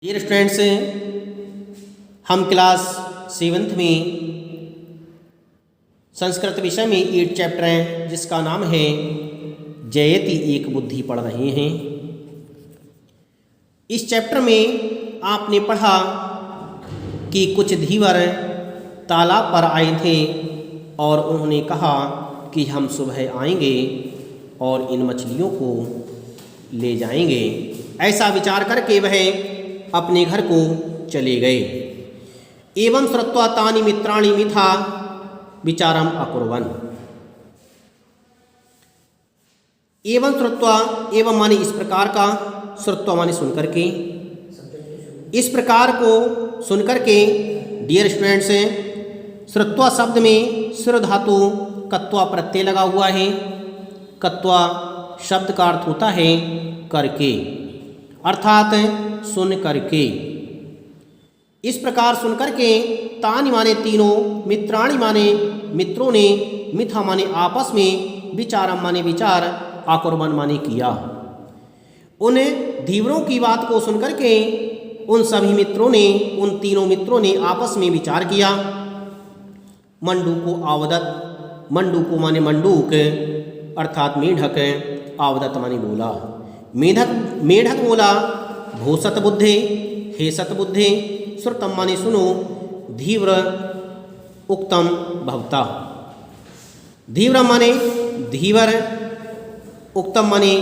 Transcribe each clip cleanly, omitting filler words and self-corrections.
Dear students, हम class 7th में संस्कृत विषय में 8 चैप्टर हैं जिसका नाम है जयति एक बुद्धि पढ़ रहे हैं। इस चैप्टर में आपने पढ़ा कि कुछ धीवर तालाब पर आए थे और उन्होंने कहा कि हम सुबह आएंगे और इन मछलियों को ले जाएंगे। ऐसा विचार करके वह अपने घर को चले गए। एवं श्रुत्वा तानि मित्राणि मिथा विचारम अकुर्वन्। एवं श्रुत्वा, एवं माने इस प्रकार का, श्रुत्वा माने सुनकर के, इस प्रकार को सुनकर के। डियर स्टूडेंट्स, श्रुत्वा शब्द में सुर धातु कत्वा प्रत्यय लगा हुआ है। कत्वा शब्द का अर्थ होता है करके, अर्थात सुन करके। इस प्रकार सुन करके, तानि माने तीनों, मित्राणि माने मित्रों ने, मिथा माने आपस में, विचारम माने विचार, आकुर्वन् माने किया। उन धीवरों की बात को सुन करके उन सभी मित्रों ने, उन तीनों मित्रों ने आपस में विचार किया। मंडूको आवदत, मंडूको माने मंडूक अर्थात मेढक, आवदत माने बोला। मेढक बोला, भो सतबुद्धे, हे सतबुद्धे, श्रुतम माने सुनो, धीव्र उक्तम भवता। धीव्र माने धीवर, उक्तम माने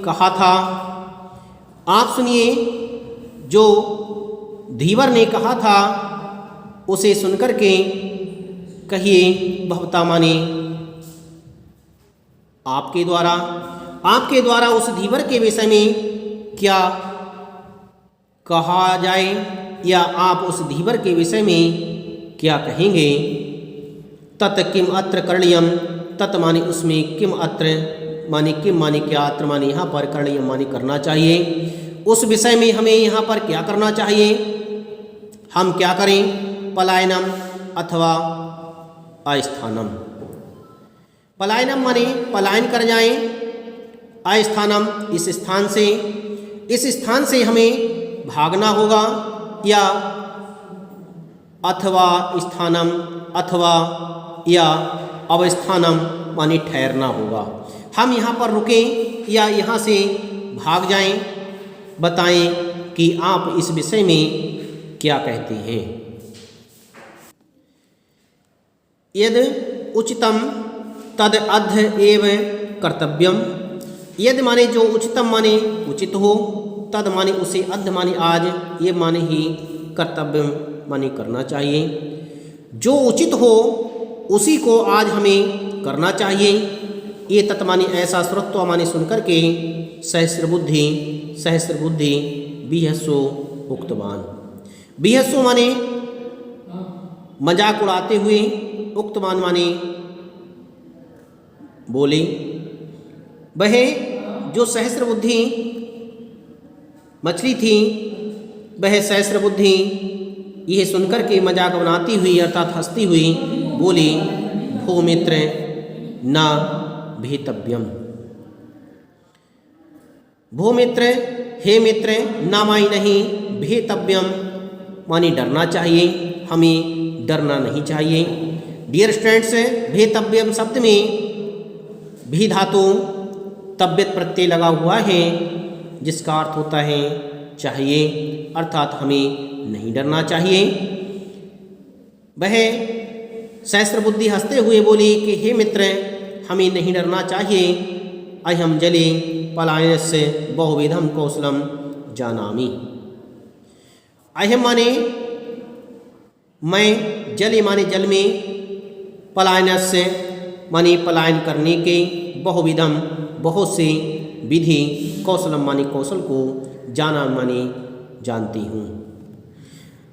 कहा था। आप सुनिए, जो धीवर ने कहा था उसे सुनकर के कहिए। भवता माने आपके द्वारा, आपके द्वारा उस धीवर के विषय में क्या कहा जाए, या आप उस धीवर के विषय में क्या कहेंगे। तत् किम अत्र करणीयम, तत् माने उसमें, किम अत्र माने किम माने क्या, अत्र माने यहाँ पर, करणीयम माने करना चाहिए। उस विषय में हमें यहाँ पर क्या करना चाहिए, हम क्या करें। पलायनम अथवा अस्थानम। पलायनम माने पलायन कर जाएं, अस्थानम इस स्थान से, इस स्थान से हमें भागना होगा, या अथवा स्थानम, अथवा या अवस्थानम माने ठहरना होगा। हम यहाँ पर रुकें या यहाँ से भाग जाएं। बताएं कि आप इस विषय में क्या कहते हैं। यद उचितम तद अध एव कर्तव्यम। यद माने जो, उचितम माने उचित हो, तद माने उसे, अध माने आज, ये माने ही, कर्तव्य माने करना चाहिए। जो उचित हो उसी को आज हमें करना चाहिए। ये तत् माने ऐसा, श्रुत्वा माने सुनकर के, सहस्र बुद्धि, सहस्र बुद्धि, बिहस्सो उक्तवान। बिहस्सो माने मजाक उड़ाते हुए, उक्तवान माने बोले। वह जो सहस्र बुद्धि मछली थी, वह सहस्र बुद्धि यह सुनकर के मजाक बनाती हुई अर्थात हंसती हुई बोली, भो मित्र न भेतव्यम। भो मित्र, हे मित्र, ना माई नहीं, भेतव्यम माने डरना चाहिए, हमें डरना नहीं चाहिए। डियर स्टूडेंट्स, भेतव्यम शब्द में भी धातु तब्यत प्रत्यय लगा हुआ है जिसका अर्थ होता है चाहिए, अर्थात हमें नहीं डरना चाहिए। वह सहस्र बुद्धि हंसते हुए बोली कि हे मित्र, हमें नहीं डरना चाहिए। अहम जले पलायनस्य बहुविधम कौशलम जानामि। अहम माने मैं, जले माने जल में, पलायनस्य माने पलायन करने के, बहुविधम बहुत से, विधि, कौशलम माने कौशल को, जाना माने जानती हूँ।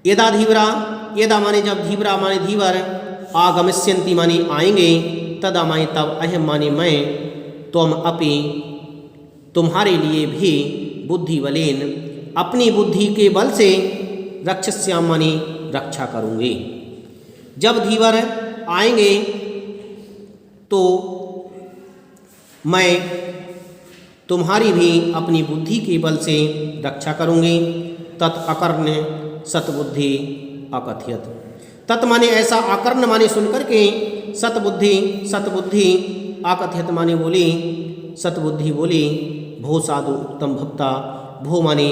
यदा धीवरा, यदा माने जब, धीवरा माने धीवर, आगमिष्यन्ति माने आएंगे, तदा माने तब, अहम माने मैं, त्वम अपि तुम्हारे लिए भी, बुद्धि बलेन अपनी बुद्धि के बल से, रक्षस्याम माने रक्षा करूँगी। जब धीवर आएंगे तो मैं तुम्हारी भी अपनी बुद्धि के बल से रक्षा करूँगी। तत् अकर्ण सतबुद्धि अकथयत। तत् माने ऐसा, अकर्ण माने सुनकर के, सतबुद्धि अकथयत माने बोली, सतबुद्धि बोली, भो साधु उत्तम भक्ता, भो माने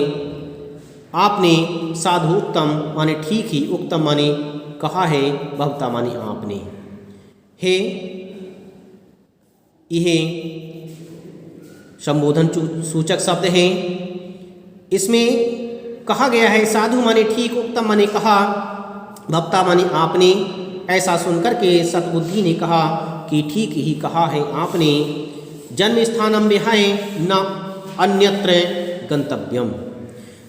आपने, साधु उत्तम माने ठीक ही, उत्तम माने कहा है, भक्ता माने आपने। हे यह संबोधन सूचक शब्द है। इसमें कहा गया है साधु माने ठीक, उत्तम माने कहा, भक्ता माने आपने। ऐसा सुनकर के सतबुद्धि ने कहा कि ठीक ही कहा है आपने। जन्म स्थानम विहाय न अन्यत्र गंतव्यम।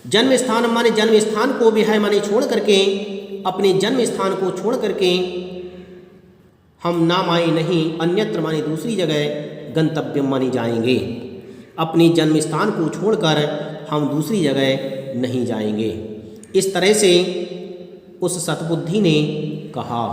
जन्म स्थान माने जन्म स्थान को, विहाय माने छोड़ करके, अपने जन्म स्थान को छोड़ करके हम ना माए नहीं, अन्यत्र माने दूसरी जगह, गंतव्यम माने जाएंगे। अपने जन्म स्थान को छोड़कर हम दूसरी जगह नहीं जाएंगे। इस तरह से उस सतबुद्धि ने कहा।